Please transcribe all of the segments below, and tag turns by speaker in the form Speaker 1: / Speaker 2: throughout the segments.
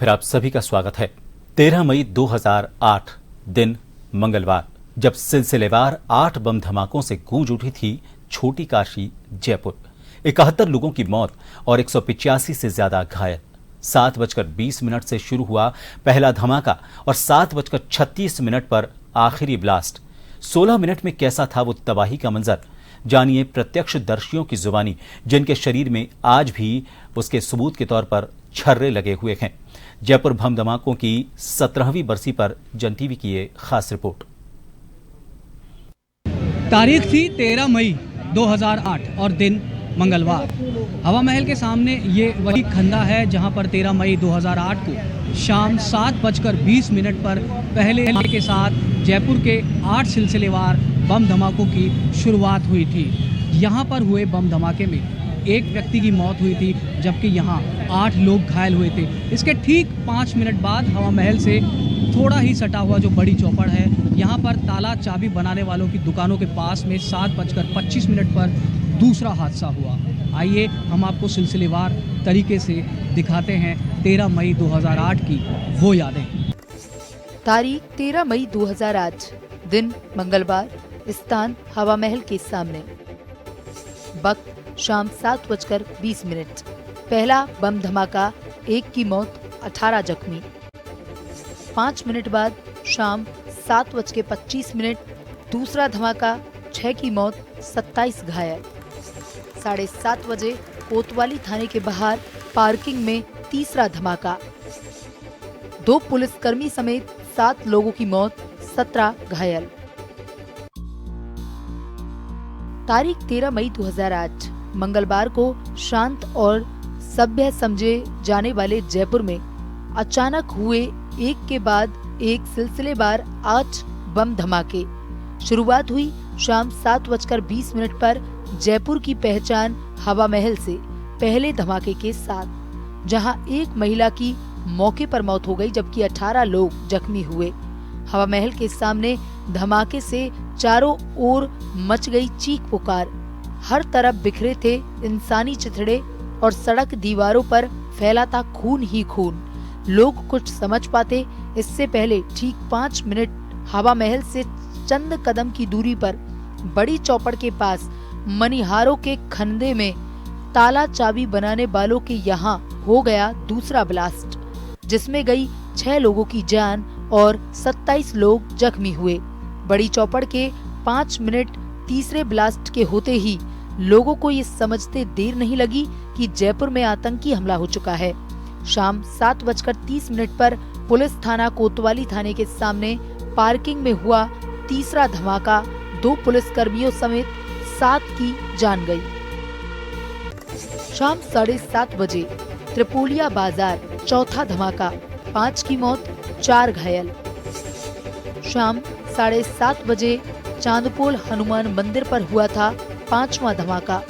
Speaker 1: फिर आप सभी का स्वागत है। 13 मई 2008 दिन मंगलवार, जब सिलसिलेवार 8 बम धमाकों से गूंज उठी थी छोटी काशी जयपुर। 71 लोगों की मौत और 185 से ज्यादा घायल। 7:20 से शुरू हुआ पहला धमाका और 7:36 पर आखिरी ब्लास्ट। 16 मिनट में कैसा था वो तबाही का मंजर, जानिए प्रत्यक्षदर्शियों की जुबानी, जिनके शरीर में आज भी उसके सबूत के तौर पर छर्रे लगे हुए हैं। जयपुर बम धमाकों की 17वीं बरसी पर जन टीवी की ये खास रिपोर्ट।
Speaker 2: तारीख थी 13 मई 2008 और दिन मंगलवार। हवा महल के सामने ये वही खंदा है जहां पर 13 मई 2008 को शाम 7:20 पर पहले धमाके के साथ जयपुर के 8 सिलसिलेवार बम धमाकों की शुरुआत हुई थी। यहां पर हुए बम धमाके में एक व्यक्ति की मौत हुई थी, जबकि यहां 8 लोग घायल हुए थे। इसके ठीक 5 मिनट बाद हवा महल से थोड़ा ही सटा हुआ जो बड़ी चौपड़ है, यहाँ पर ताला चाबी बनाने वालों की दुकानों के पास में 7:25 पर दूसरा हादसा हुआ। आइए हम आपको सिलसिलेवार तरीके से दिखाते हैं 13 मई 2008 की वो यादें।
Speaker 3: तारीख 13 मई 2008, दिन मंगलवार, स्थान हवा महल के सामने, वक्त शाम 7:20। पहला बम धमाका, 1 की मौत, 18 जख्मी। 5 मिनट बाद शाम 7:25, दूसरा धमाका, 6 की मौत, 27 घायल। 7:30 बजे कोतवाली थाने के बाहर पार्किंग में तीसरा धमाका, 2 पुलिसकर्मी समेत 7 लोगों की मौत, 17 घायल। तारीख 13 मई 2008 मंगलवार को शांत और सभ्य समझे जाने वाले जयपुर में अचानक हुए एक के बाद एक सिलसिलेवार 8 बम धमाके। शुरुआत हुई शाम 7:20 पर जयपुर की पहचान हवा महल से पहले धमाके के साथ, जहां एक महिला की मौके पर मौत हो गई, जबकि 18 लोग जख्मी हुए। हवा महल के सामने धमाके से चारों ओर मच गई चीख पुकार। हर तरफ बिखरे थे इंसानी चिथड़े और सड़क दीवारों पर फैला था खून ही खून। लोग कुछ समझ पाते इससे पहले ठीक 5 मिनट हवा महल से चंद कदम की दूरी पर बड़ी चौपड़ के पास मनिहारों के खंदे में ताला चाबी बनाने वालों के यहाँ हो गया दूसरा ब्लास्ट, जिसमें गई 6 लोगों की जान और 27 लोग जख्मी हुए। बड़ी चौपड़ के 5 मिनट तीसरे ब्लास्ट के होते ही लोगों को ये समझते देर नहीं लगी कि जयपुर में आतंकी हमला हो चुका है। शाम 7:30 पर पुलिस थाना कोतवाली थाने के सामने पार्किंग में हुआ तीसरा धमाका, 2 पुलिसकर्मियों समेत 7 की जान गई। शाम 7:30 बजे त्रिपोलिया बाजार, चौथा धमाका, 5 की मौत, 4 घायल। शाम 7:30 बजे चांदपोल हनुमान मंदिर पर हुआ था 5वां धमाका।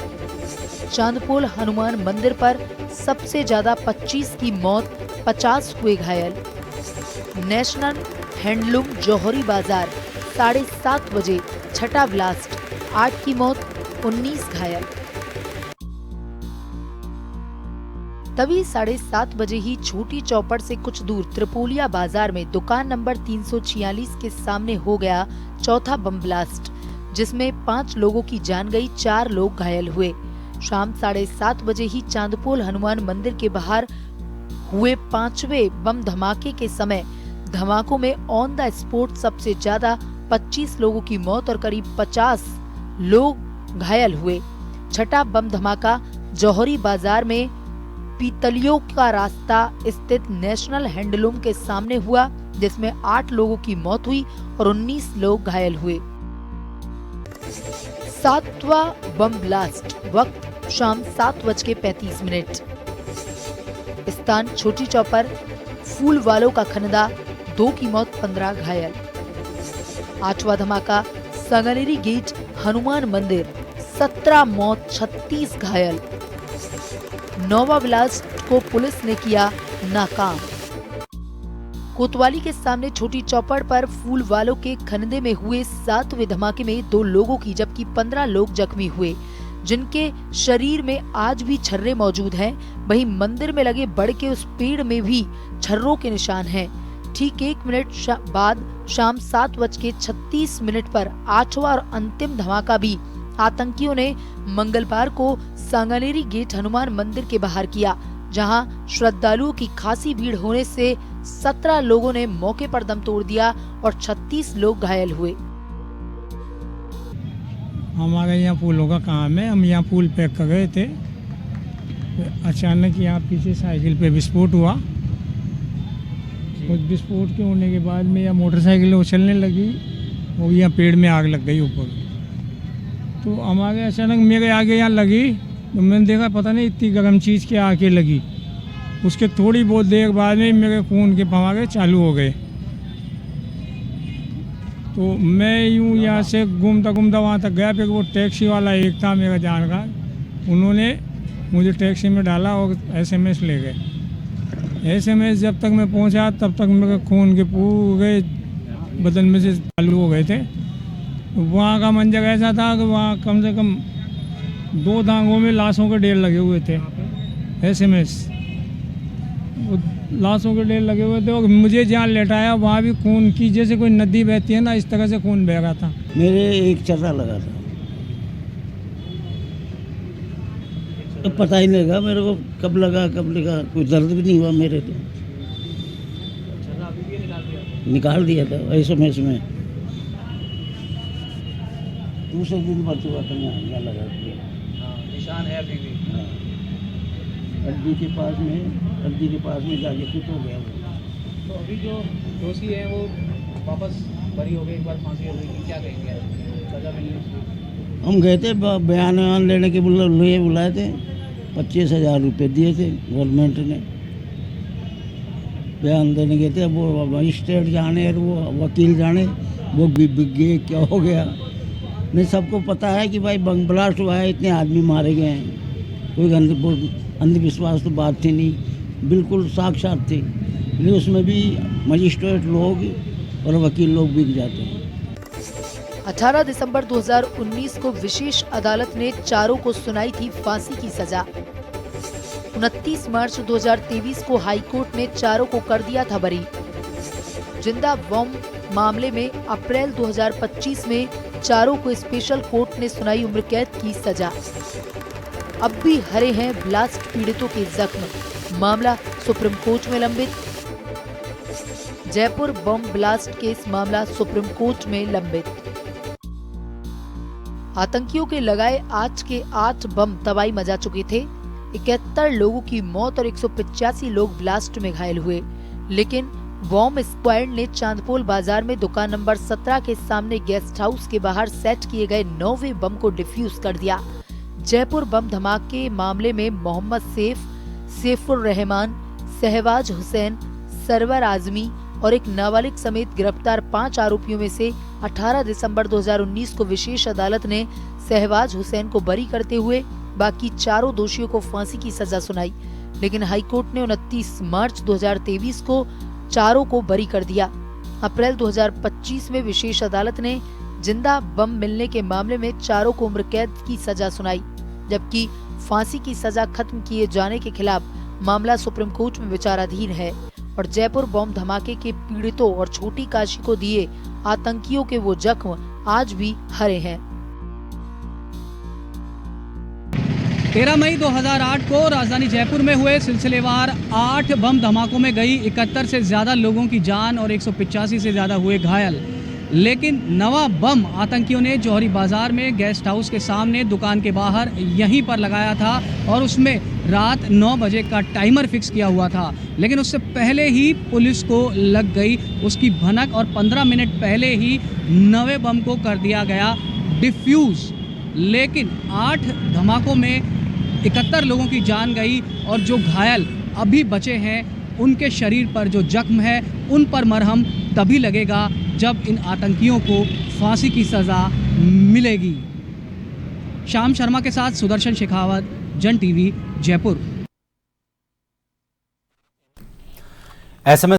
Speaker 3: चांदपोल हनुमान मंदिर पर सबसे ज्यादा 25 की मौत, 50 हुए घायल। नेशनल हैंडलूम जौहरी बाजार 7:30 बजे छठा ब्लास्ट, 8 की मौत, 19 घायल। तभी 7:30 बजे ही छोटी चौपड़ से कुछ दूर त्रिपोलिया बाजार में दुकान नंबर 346 के सामने हो गया चौथा बम ब्लास्ट, जिसमें 5 लोगों की जान गई, 4 लोग घायल हुए। शाम 7:30 बजे ही चांदपोल हनुमान मंदिर के बाहर हुए 5वें बम धमाके के समय धमाकों में ऑन द स्पॉट सबसे ज्यादा 25 लोगों की मौत और करीब 50 लोग घायल हुए। छठा बम धमाका जौहरी बाजार में पीतलियों का रास्ता स्थित नेशनल हैंडलूम के सामने हुआ, जिसमें 8 लोगों की मौत हुई और 19 लोग घायल हुए। 7वां बम ब्लास्ट, वक्त शाम 7:35। स्थान छोटी चौपड़, फूल वालों का खनदा, 2 की मौत, 15 घायल। 8वां धमाका संगनेरी गेट हनुमान मंदिर, 17 मौत, 36 घायल। 9वां ब्लास्ट को पुलिस ने किया नाकाम। कोतवाली के सामने छोटी चौपड़ पर फूल वालों के खनदे में हुए 7वें धमाके में 2 लोगों की जबकि 15 लोग जख्मी हुए। जिनके शरीर में आज भी छर्रे मौजूद हैं। वहीं मंदिर में लगे बड़ के उस पेड़ में भी छर्रों के निशान हैं। ठीक 1 मिनट बाद शाम 7:36 पर 8वां और अंतिम धमाका भी आतंकियों ने मंगलवार को सांगानेरी गेट हनुमान मंदिर के बाहर किया, जहां श्रद्धालुओं की खासी भीड़ होने से 17 लोगों ने मौके पर दम तोड़ दिया और 36 लोग घायल हुए।
Speaker 4: हमारे यहाँ फूलों का काम है, हम यहाँ फूल पैक कर रहे थे, अचानक यहाँ पीछे साइकिल पे विस्फोट हुआ। उस विस्फोट के होने के बाद में यह मोटरसाइकिल उछलने लगी और यहाँ पेड़ में आग लग गई ऊपर। तो हमारे अचानक मेरे आगे यहाँ लगी, तो मैंने देखा पता नहीं इतनी गर्म चीज़ के आके लगी। उसके थोड़ी बहुत देर बाद में मेरे खून के फव्वारे चालू हो गए। तो मैं यूँ यहाँ से घूमता घूमता वहाँ तक गया। फिर वो टैक्सी वाला एक था मेरा जानकार, उन्होंने मुझे टैक्सी में डाला और SMS ले गए। SMS जब तक मैं पहुँचा तब तक मेरे खून के पूरे बदन में से चालू हो गए थे। वहाँ का मंजर ऐसा था कि वहाँ कम से कम 2 धांगों में लाशों के ढेर लगे हुए थे। SMS लाशों के ढेर लगे हुए थे और मुझे जहाँ लेटाया वहाँ भी खून की जैसे कोई नदी बहती है ना, इस तरह से खून बह रहा था।
Speaker 5: मेरे एक चर्रा लगा था, तो पता ही नहीं लगा मेरे को कब लगा कोई दर्द भी नहीं हुआ मेरे तो। निकाल दिया था SMS में। दूसरे दिन भर्ती हुआ था, यहाँ लगा दिया।
Speaker 2: निशान है अभी भी।
Speaker 5: हड्डी के पास में जाके फिट हो गया वो।
Speaker 2: तो अभी जो दोषी है वो वापस बरी हो गए, एक बार फांसी हो गई, क्या कहेंगे सजा मिलने से?
Speaker 5: हम गए थे बयान लेने के लिए बुलाए थे, 25,000 रुपये दिए थे गवर्नमेंट ने, बयान देने गए थे। वो मजिस्ट्रेट जाने और वो वकील जाने वो बिक गए, क्या हो गया नहीं। सबको पता है कि भाई बम ब्लास्ट हुआ है, इतने आदमी मारे गए हैं, कोई अंधविश्वास तो बात थी नहीं, बिल्कुल साक्षात थी। लेकिन उसमें भी मजिस्ट्रेट लोग और वकील लोग बिक जाते हैं।
Speaker 3: 18 दिसंबर 2019 को विशेष अदालत ने चारों को सुनाई थी फांसी की सजा। 29 मार्च 2023 को हाईकोर्ट ने चारों को कर दिया था बरी। जिंदा बम मामले में अप्रैल 2025 में चारों को स्पेशल कोर्ट ने सुनाई उम्र कैद की सजा। अब भी हरे हैं ब्लास्ट पीड़ितों के जख्म, मामला सुप्रीम कोर्ट में लंबित। जयपुर बम ब्लास्ट केस मामला सुप्रीम कोर्ट में लंबित। आतंकियों के लगाए आज के 8 बम तबाही मचा चुके थे। 71 लोगों की मौत और 185 लोग ब्लास्ट में घायल हुए। लेकिन बॉम्ब स्क्वाड ने चांदपोल बाजार में दुकान नंबर 17 के सामने गेस्ट हाउस के बाहर सेट किए गए 9वें बम को डिफ्यूज कर दिया। जयपुर बम धमाके मामले में मोहम्मद सैफुर रहमान, शहबाज हुसैन, सरवर आजमी और एक नाबालिग समेत गिरफ्तार 5 आरोपियों में से 18 दिसंबर 2019 को विशेष अदालत ने शहबाज हुसैन को बरी करते हुए बाकी चारों दोषियों को फांसी की सजा सुनाई। लेकिन हाईकोर्ट ने 29 मार्च 2023 को चारों को बरी कर दिया। अप्रैल 2025 में विशेष अदालत ने जिंदा बम मिलने के मामले में चारों को उम्र कैद की सजा सुनाई, जबकि फांसी की सजा खत्म किए जाने के खिलाफ मामला सुप्रीम कोर्ट में विचाराधीन है। और जयपुर बम धमाके के पीड़ितों और छोटी काशी को दिए आतंकियों के वो जख्म आज भी हरे हैं।
Speaker 2: 13 मई 2008 को राजधानी जयपुर में हुए सिलसिलेवार 8 बम धमाकों में गई 71 से ज्यादा लोगों की जान और 185 से ज्यादा हुए घायल। लेकिन नवा बम आतंकियों ने जौहरी बाजार में गेस्ट हाउस के सामने दुकान के बाहर यहीं पर लगाया था और उसमें रात 9 बजे का टाइमर फिक्स किया हुआ था। लेकिन उससे पहले ही पुलिस को लग गई उसकी भनक और 15 मिनट पहले ही नवे बम को कर दिया गया डिफ्यूज। लेकिन 8 धमाकों में 71 लोगों की जान गई और जो घायल अभी बचे हैं उनके शरीर पर जो जख्म है उन पर मरहम तभी लगेगा जब इन आतंकियों को फांसी की सजा मिलेगी। श्याम शर्मा के साथ सुदर्शन शेखावत, जन टीवी, जयपुर।
Speaker 1: SMS